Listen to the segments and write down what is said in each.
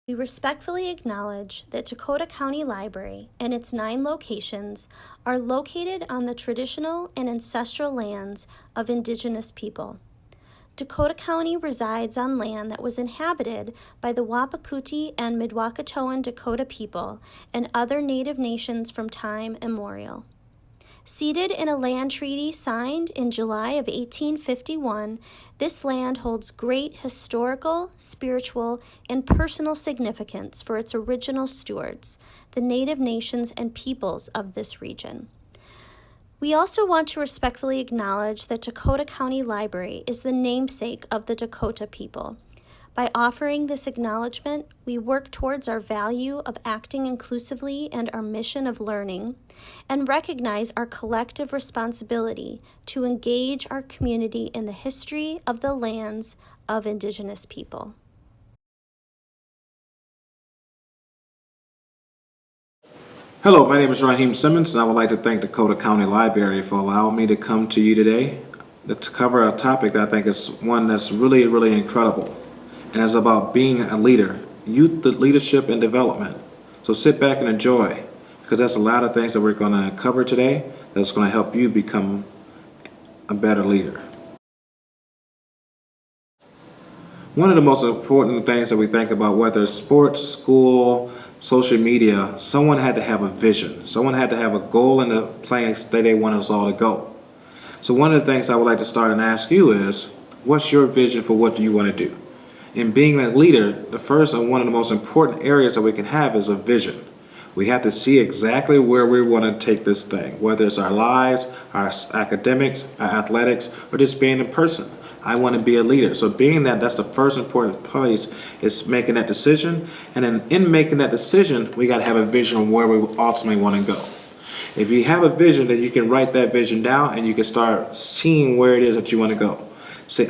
We respectfully acknowledge that Dakota County Library and its 9 locations are located on the traditional and ancestral lands of Indigenous people. Dakota County resides on land that was inhabited by the Wapakute and Midwakatoan Dakota people and other Native nations from time immemorial. Seated in a land treaty signed in July of 1851, this land holds great historical, spiritual, and personal significance for its original stewards, the Native nations and peoples of this region. We also want to respectfully acknowledge that Dakota County Library is the namesake of the Dakota people. By offering this acknowledgement, we work towards our value of acting inclusively and our mission of learning, and recognize our collective responsibility to engage our community in the history of the lands of Indigenous people. Hello, my name is Raheem Simmons, and I would like to thank Dakota County Library for allowing me to come to you today to cover a topic that I think is one that's really, really incredible. And it's about being a leader, youth leadership and development. So sit back and enjoy, because there's a lot of things that we're going to cover today that's going to help you become a better leader. One of the most important things that we think about, whether it's sports, school, social media, someone had to have a vision. Someone had to have a goal in the place that they want us all to go. So one of the things I would like to start and ask you is, what's your vision for what do you want to do? In being a leader, the first and one of the most important areas that we can have is a vision. We have to see exactly where we want to take this thing, whether it's our lives, our academics, our athletics, or just being a person. I want to be a leader. So being that's the first important place is making that decision. And then in making that decision, we got to have a vision of where we ultimately want to go. If you have a vision, then you can write that vision down and you can start seeing where it is that you want to go.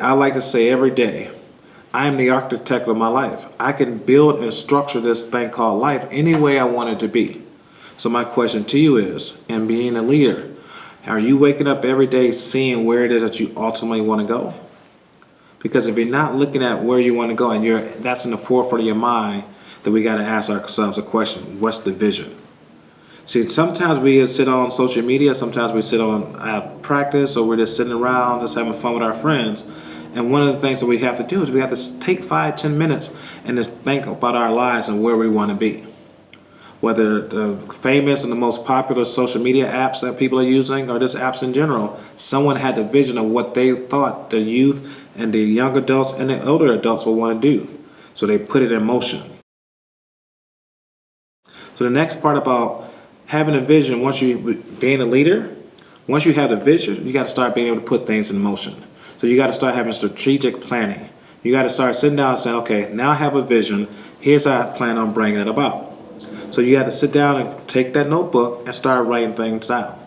I like to say every day, I am the architect of my life. I can build and structure this thing called life any way I want it to be. So my question to you is, in being a leader, are you waking up every day seeing where it is that you ultimately want to go? Because if you're not looking at where you want to go and that's in the forefront of your mind, then we got to ask ourselves a question: what's the vision? See, sometimes we sit on social media, sometimes we sit on practice, or we're just sitting around just having fun with our friends. And one of the things that we have to do is we have to take 5-10 minutes and just think about our lives and where we want to be. Whether the famous and the most popular social media apps that people are using or just apps in general, someone had the vision of what they thought the youth and the young adults and the older adults would want to do. So they put it in motion. So the next part about having a vision, being a leader, once you have the vision, you got to start being able to put things in motion. So you got to start having strategic planning. You got to start sitting down and saying, okay, now I have a vision. Here's how I plan on bringing it about. So you have to sit down and take that notebook and start writing things down.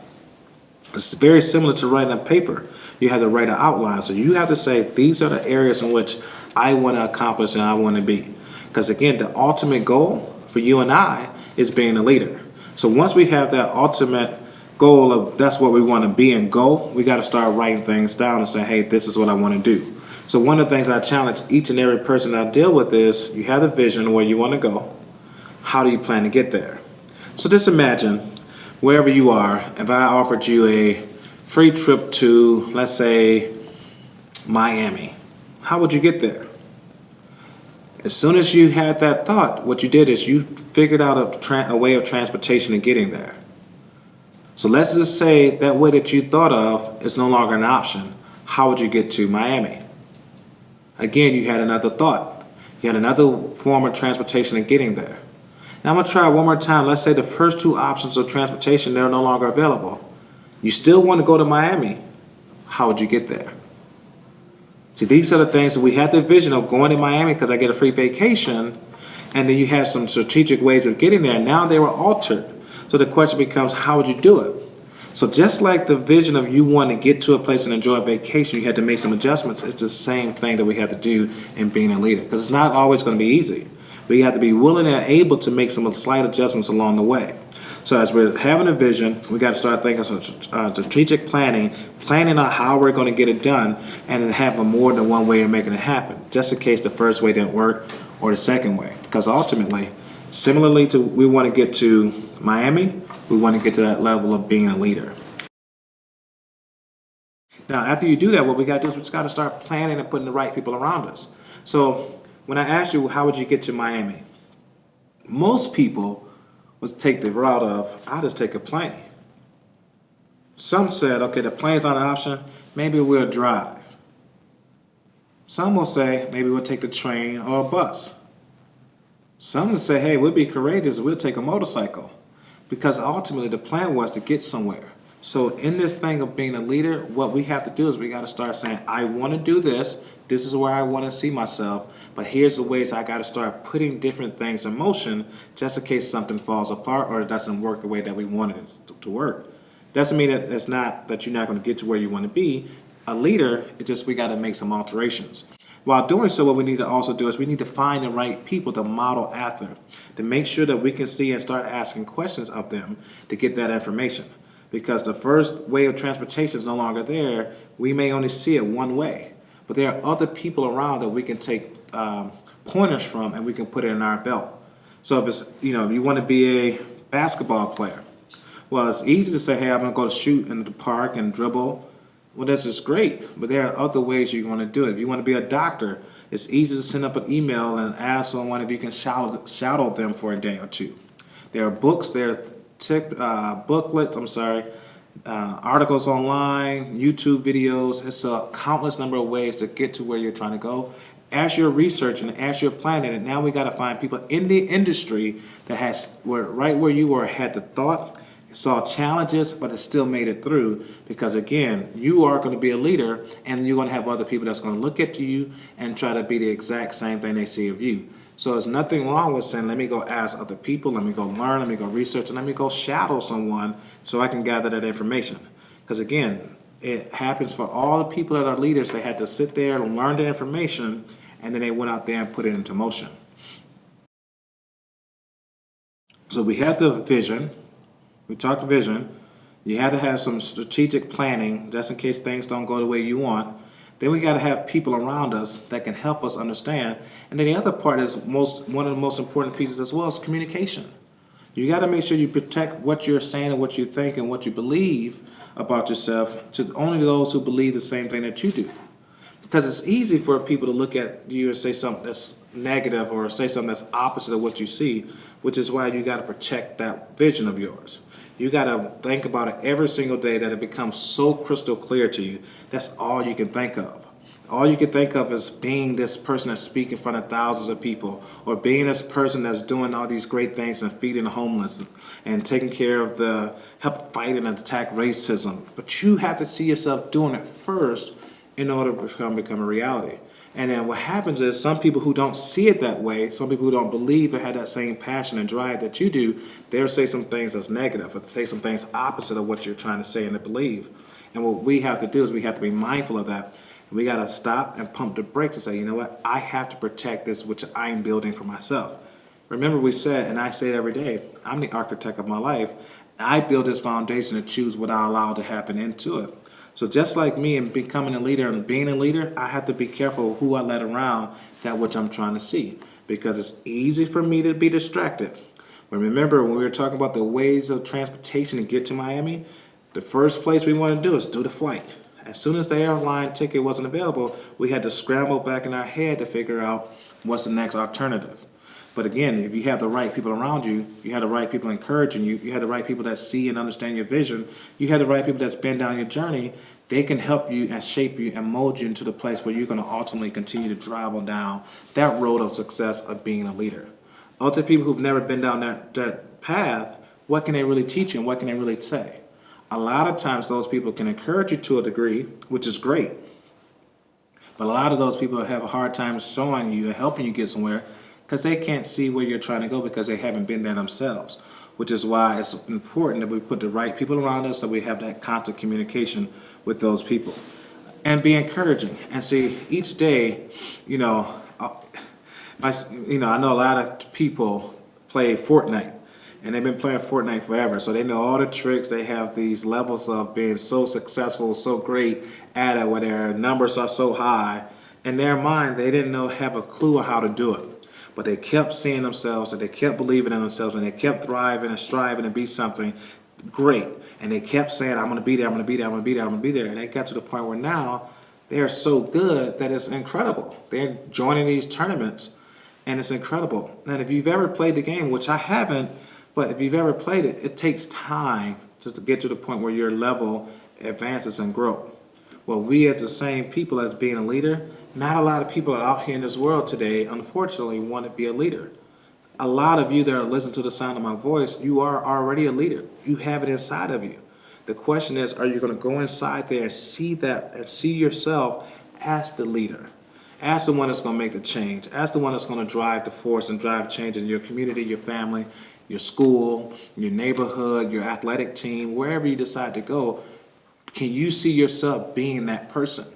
It's very similar to writing a paper. You have to write an outline. So you have to say, these are the areas in which I want to accomplish and I want to be. Because again, the ultimate goal for you and I is being a leader. So once we have that ultimate goal of that's what we want to be and go, we got to start writing things down and say, hey, this is what I want to do. So one of the things I challenge each and every person I deal with is, you have a vision of where you want to go. How do you plan to get there? So just imagine wherever you are, if I offered you a free trip to, let's say, Miami, how would you get there? As soon as you had that thought, what you did is you figured out a way of transportation of getting there. So let's just say that way that you thought of is no longer an option. How would you get to Miami? Again, you had another thought. You had another form of transportation of getting there. Now I'm going to try one more time. Let's say the first 2 options of transportation, they're no longer available. You still want to go to Miami. How would you get there? See, these are the things that we had the vision of going to Miami because I get a free vacation, and then you have some strategic ways of getting there. Now they were altered. So the question becomes, how would you do it? So just like the vision of you wanting to get to a place and enjoy a vacation, you had to make some adjustments. It's the same thing that we have to do in being a leader, because it's not always going to be easy. We have to be willing and able to make some slight adjustments along the way. So as we're having a vision, we got to start thinking some strategic planning out how we're going to get it done, and then have more than one way of making it happen. Just in case the first way didn't work, or the second way. Because ultimately, similarly to we want to get to Miami, we want to get to that level of being a leader. Now, after you do that, what we got to do is we just got to start planning and putting the right people around us. So when I asked you, how would you get to Miami? Most people would take the route of, I'll just take a plane. Some said, okay, the plane's not an option. Maybe we'll drive. Some will say, maybe we'll take the train or a bus. Some would say, hey, we'll be courageous. We'll take a motorcycle. Because ultimately the plan was to get somewhere. So in this thing of being a leader, what we have to do is we got to start saying, I want to do this. This is where I want to see myself. But here's the ways I got to start putting different things in motion just in case something falls apart or it doesn't work the way that we wanted it to work. Doesn't mean that it's not that you're not going to get to where you want to be. A leader, it's just we got to make some alterations. While doing so, what we need to also do is we need to find the right people to model after, to make sure that we can see and start asking questions of them to get that information. Because the first way of transportation is no longer there, we may only see it one way. But there are other people around that we can take pointers from and we can put it in our belt. So if it's, if you want to be a basketball player, well, it's easy to say, hey, I'm going to go shoot in the park and dribble. Well, that's just great, but there are other ways you want to do it. If you want to be a doctor, it's easy to send up an email and ask someone if you can shadow them for a day or two. There are books, there are booklets, articles online, YouTube videos. It's a countless number of ways to get to where you're trying to go. As you're researching, as you're planning it, now we got to find people in the industry that were right where you were, had the thought, saw challenges, but it still made it through. Because again, you are going to be a leader, and you're going to have other people that's going to look at you and try to be the exact same thing they see of you. So there's nothing wrong with saying, let me go ask other people, let me go learn, let me go research, and let me go shadow someone so I can gather that information. Because again, it happens for all the people that are leaders. They had to sit there and learn the information, and then they went out there and put it into motion. So we have the vision. We talked vision. You had to have some strategic planning just in case things don't go the way you want. Then we got to have people around us that can help us understand. And then the other part is one of the most important pieces as well is communication. You got to make sure you protect what you're saying and what you think and what you believe about yourself to only those who believe the same thing that you do. Because it's easy for people to look at you and say something that's negative or say something that's opposite of what you see, which is why you got to protect that vision of yours. You got to think about it every single day that it becomes so crystal clear to you. That's all you can think of. All you can think of is being this person that speaks in front of thousands of people, or being this person that's doing all these great things and feeding the homeless and taking care of help fight and attack racism. But you have to see yourself doing it first in order to become a reality. And then what happens is some people who don't see it that way, some people who don't believe or have that same passion and drive that you do, they'll say some things that's negative or say some things opposite of what you're trying to say and to believe. And what we have to do is we have to be mindful of that. We got to stop and pump the brakes and say, you know what, I have to protect this which I'm building for myself. Remember we said, and I say it every day, I'm the architect of my life. I build this foundation to choose what I allow to happen into it. So just like me and becoming a leader and being a leader, I have to be careful who I let around that which I'm trying to see, because it's easy for me to be distracted. But remember, when we were talking about the ways of transportation to get to Miami, the first place we want to do is do the flight. As soon as the airline ticket wasn't available, we had to scramble back in our head to figure out what's the next alternative. But again, if you have the right people around you, you have the right people encouraging you, you have the right people that see and understand your vision, you have the right people that's been down your journey, they can help you and shape you and mold you into the place where you're going to ultimately continue to travel down that road of success of being a leader. Other people who've never been down that path, what can they really teach you and what can they really say? A lot of times those people can encourage you to a degree, which is great. But a lot of those people have a hard time showing you and helping you get somewhere because they can't see where you're trying to go because they haven't been there themselves, which is why it's important that we put the right people around us so we have that constant communication with those people. And be encouraging and see each day, I know a lot of people play Fortnite. And they've been playing Fortnite forever, so they know all the tricks. They have these levels of being so successful, so great at it, where their numbers are so high. In their mind, they didn't have a clue of how to do it. but they kept seeing themselves, and they kept believing in themselves, and they kept thriving and striving to be something great. And they kept saying, I'm going to be there, I'm going to be there, I'm going to be there, I'm going to be there. And they got to the point where now they are so good that it's incredible. They're joining these tournaments, and it's incredible. And if you've ever played the game, which I haven't, but if you've ever played it, it takes time to get to the point where your level advances and grow. Well, we as the same people as being a leader, not a lot of people are out here in this world today, unfortunately, want to be a leader. A lot of you that are listening to the sound of my voice, you are already a leader. You have it inside of you. The question is, are you going to go inside there and see that and see yourself as the leader, as the one that's going to make the change, as the one that's going to drive the force and drive change in your community, your family, your school, your neighborhood, your athletic team, wherever you decide to go? Can you see yourself being that person?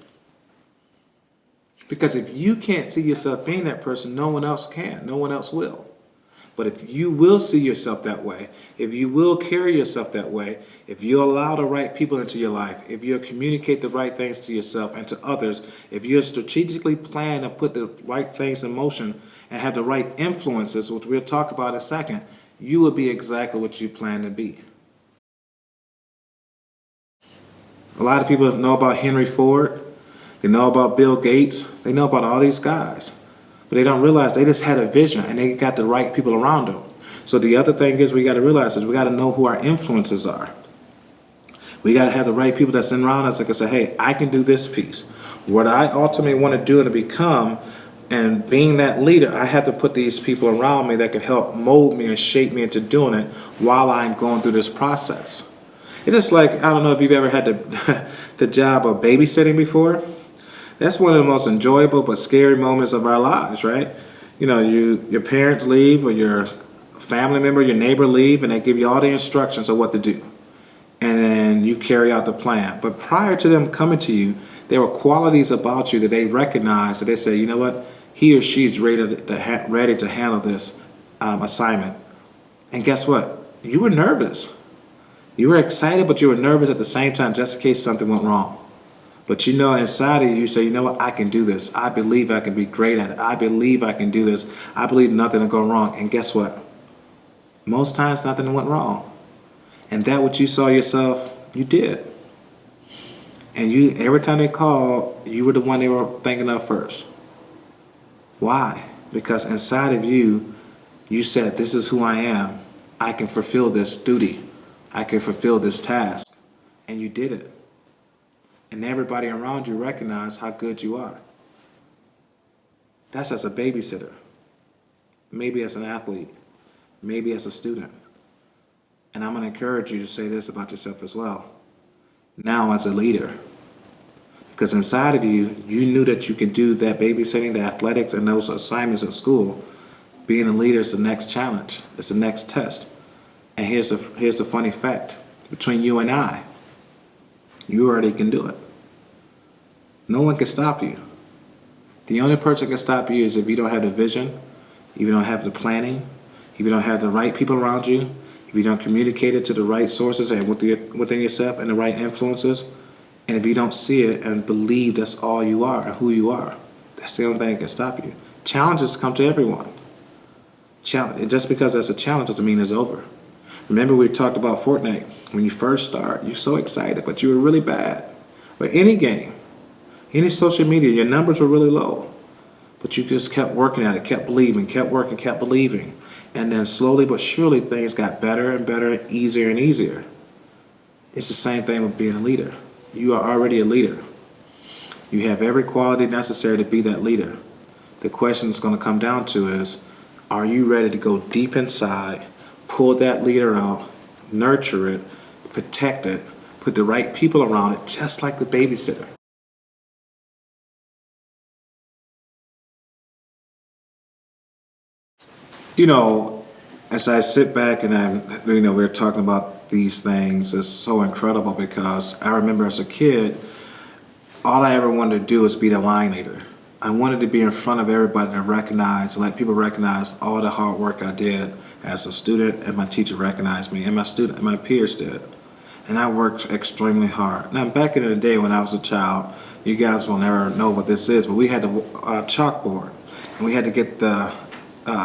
Because if you can't see yourself being that person, no one else can. No one else will. But if you will see yourself that way, if you will carry yourself that way, if you allow the right people into your life, if you communicate the right things to yourself and to others, if you strategically plan to put the right things in motion and have the right influences, which we'll talk about in a second, you will be exactly what you plan to be. A lot of people know about Henry Ford. They know about Bill Gates. They know about all these guys. But they don't realize they just had a vision and they got the right people around them. So the other thing is we got to realize is we got to know who our influences are. We got to have the right people that's around us that can say, hey, I can do this piece. What I ultimately want to do and to become, and being that leader, I have to put these people around me that can help mold me and shape me into doing it while I'm going through this process. It's just like, I don't know if you've ever had the job of babysitting before. That's one of the most enjoyable but scary moments of our lives, right? You know, your parents leave, or your family member, your neighbor leave, and they give you all the instructions of what to do. And then you carry out the plan. But prior to them coming to you, there were qualities about you that they recognized, that they say, you know what, he or she is ready to handle this assignment. And guess what? You were nervous. You were excited, but you were nervous at the same time, just in case something went wrong. But you know, inside of you, you say, you know what, I can do this. I believe I can be great at it. I believe I can do this. I believe nothing will go wrong. And guess what? Most times nothing went wrong. And that what you saw yourself, you did. And you, every time they called, you were the one they were thinking of first. Why? Because inside of you, you said, this is who I am. I can fulfill this duty. I can fulfill this task. And you did it. And everybody around you recognized how good you are. That's as a babysitter. Maybe as an athlete. Maybe as a student. And I'm going to encourage you to say this about yourself as well. Now as a leader. Because inside of you, you knew that you could do that babysitting, the athletics, and those assignments at school. Being a leader is the next challenge. It's the next test. And here's the funny fact. Between you and I, you already can do it. No one can stop you. The only person that can stop you is if you don't have the vision, if you don't have the planning, if you don't have the right people around you, if you don't communicate it to the right sources and within yourself and the right influences, and if you don't see it and believe that's all you are and who you are, that's the only thing that can stop you. Challenges come to everyone. Just because that's a challenge doesn't mean it's over. Remember we talked about Fortnite. When you first start, you're so excited, but you were really bad. But any game, any social media, your numbers were really low. But you just kept working at it, kept believing, kept working, kept believing. And then slowly but surely things got better and better, easier and easier. It's the same thing with being a leader. You are already a leader. You have every quality necessary to be that leader. The question it's going to come down to is, are you ready to go deep inside, pull that leader out, nurture it, protect it, put the right people around it, just like the babysitter? You know, as I sit back and we're talking about these things, it's so incredible because I remember as a kid, all I ever wanted to do was be the line leader. I wanted to be in front of everybody to recognize, let people recognize all the hard work I did as a student, and my teacher recognized me, and my peers did. And I worked extremely hard. Now, back in the day when I was a child, you guys will never know what this is, but we had the chalkboard, and we had to get the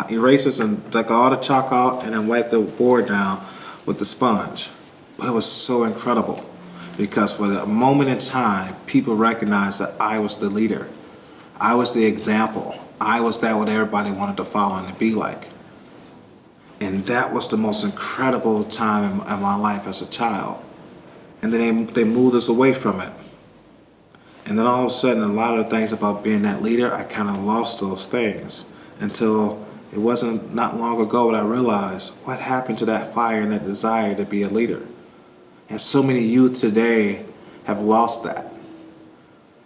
erasers and took all the chalk out and then wiped the board down with the sponge. But it was so incredible because for the moment in time, people recognized that I was the leader. I was the example. I was that what everybody wanted to follow and to be like. And that was the most incredible time in my life as a child. And then they moved us away from it. And then all of a sudden, a lot of the things about being that leader, I kind of lost those things until it wasn't not long ago that I realized what happened to that fire and that desire to be a leader. And so many youth today have lost that.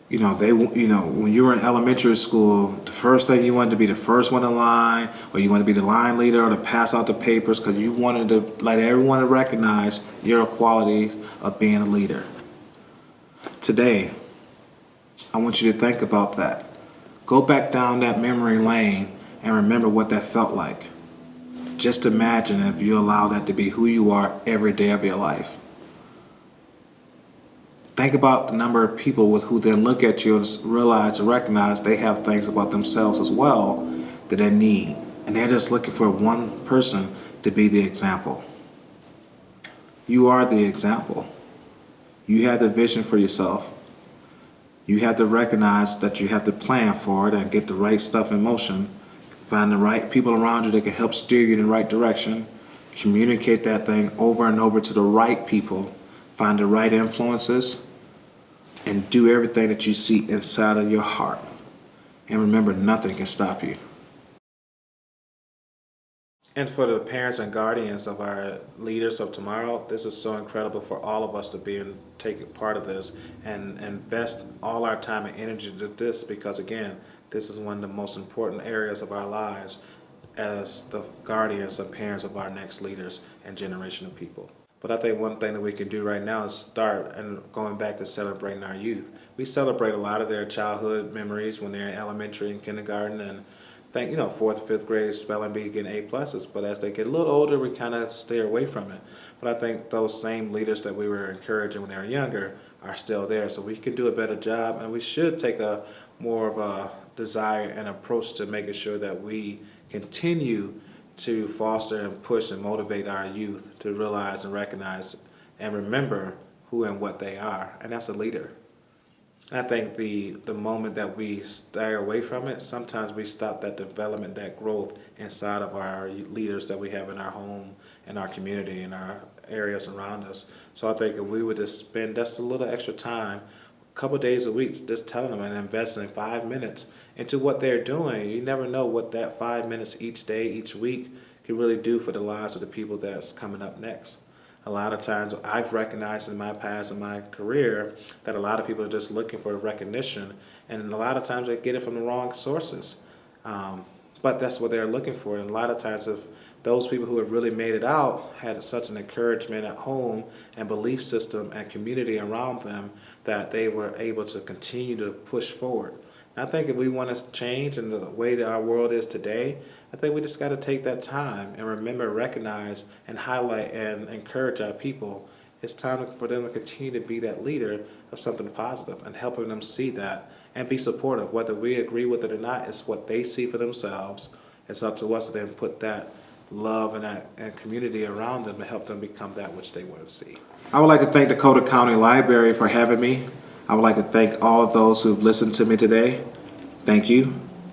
When you were in elementary school, the first thing you wanted to be the first one in line, or you wanted to be the line leader or to pass out the papers because you wanted to let everyone recognize your quality of being a leader. Today, I want you to think about that. Go back down that memory lane and remember what that felt like. Just imagine if you allow that to be who you are every day of your life. Think about the number of people with who then look at you and realize and recognize they have things about themselves as well that they need. And they're just looking for one person to be the example. You are the example. You have the vision for yourself. You have to recognize that you have to plan for it and get the right stuff in motion. Find the right people around you that can help steer you in the right direction. Communicate that thing over and over to the right people. Find the right influences. And do everything that you see inside of your heart. And remember, nothing can stop you. And for the parents and guardians of our leaders of tomorrow, this is so incredible for all of us to be and take part of this and invest all our time and energy to this because, again, this is one of the most important areas of our lives as the guardians and parents of our next leaders and generation of people. But I think one thing that we can do right now is start and going back to celebrating our youth. We celebrate a lot of their childhood memories when they're in elementary and kindergarten and think, 4th, 5th grade spelling bee getting A+. But as they get a little older, we kind of stay away from it. But I think those same leaders that we were encouraging when they were younger are still there. So we can do a better job and we should take a more of a desire and approach to making sure that we continue to foster and push and motivate our youth to realize and recognize and remember who and what they are, and that's a leader. And I think the moment that we stay away from it, sometimes we stop that development, that growth inside of our leaders that we have in our home, in our community, in our areas around us. So I think if we would just spend just a little extra time, a couple days a week, just telling them and investing 5 minutes into what they're doing. You never know what that 5 minutes each day, each week can really do for the lives of the people that's coming up next. A lot of times I've recognized in my past and my career that a lot of people are just looking for recognition, and a lot of times they get it from the wrong sources. But that's what they're looking for. And a lot of times if those people who have really made it out had such an encouragement at home and belief system and community around them that they were able to continue to push forward. I think if we want to change in the way that our world is today, I think we just got to take that time and remember, recognize, and highlight and encourage our people. It's time for them to continue to be that leader of something positive and helping them see that and be supportive. Whether we agree with it or not, it's what they see for themselves. It's up to us to then put that love and community around them to help them become that which they want to see. I would like to thank Dakota County Library for having me. I would like to thank all of those who've listened to me today. Thank you.